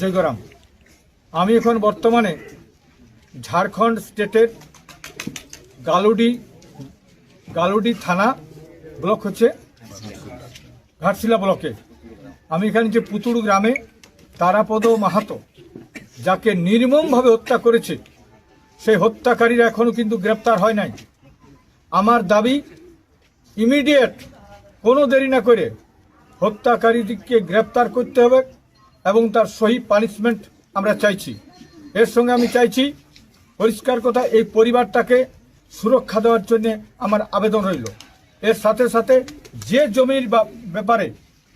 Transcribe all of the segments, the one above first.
জয়গরাম। আমি এখন বর্তমানে ঝাড়খণ্ড স্টেটের গালুডি থানা ব্লক হচ্ছে ঘাটশিলা ব্লকে। আমি এখানে যে পুতুড় গ্রামে তারাপদ মাহাতো যাকে নির্মমভাবে হত্যা করেছে সেই হত্যাকারীরা এখনও কিন্তু গ্রেপ্তার হয় নাই। আমার দাবি ইমিডিয়েট কোনো দেরি না করে হত্যাকারীদেরকে গ্রেপ্তার করতে হবে এবং তার সহি পানিশমেন্ট আমরা চাইছি। এর সঙ্গে আমি চাইছি পরিষ্কার কথা, এই পরিবারটাকে সুরক্ষা দেওয়ার জন্য আমার আবেদন রইল। এর সাথে সাথে যে জমির ব্যাপারে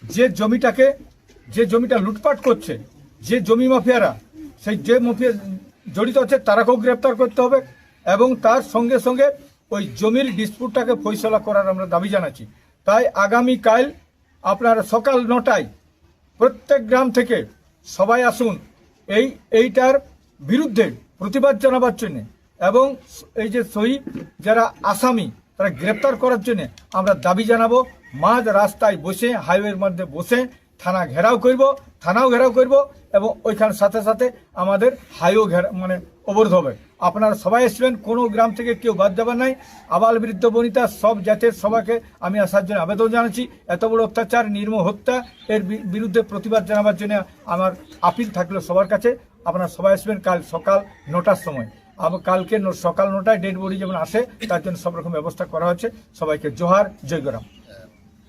যে জমিটা লুটপাট করছে, যে জমি মাফিয়ারা, সেই যে মাফিয়া জড়িত আছে তারাকেও গ্রেপ্তার করতে হবে এবং তার সঙ্গে সঙ্গে ওই জমির ডিসপুটটাকে ফয়সলা করার আমরা দাবি জানাচ্ছি। তাই আগামীকাল আপনারা সকাল 9টায় প্রত্যেক গ্রাম থেকে সবাই আসুন এইটার বিরুদ্ধে প্রতিবাদ জানাবার জন্য এবং এই যে শহীদ যারা আসামি তারা গ্রেপ্তার করার জন্য আমরা দাবি জানাবো। মাঝ রাস্তায় বসে, হাইওয়ের মধ্যে বসে থানাও ঘেরাও করব এবং ওইখানে সাথে সাথে আমাদের অবরোধ হবে। আপনারা সবাই আসবেন, কোনো গ্রাম থেকে কেউ বাদ যাবার নাই। আবাল বৃদ্ধ বনিতা সব জাতের সবাইকে আমি আসার জন্য আবেদন জানাচ্ছি। এত বড় অত্যাচার, নির্মম হত্যা, এর বিরুদ্ধে প্রতিবাদ জানাবার জন্য আমার আপিল থাকলো সবার কাছে। আপনারা সবাই আসবেন কাল সকাল 9টার সময়। কালকে সকাল 9টায় ডেড বডি যেমন আসে তার জন্য সব রকম ব্যবস্থা করা হচ্ছে। সবাইকে জোহার, জয়গরাম।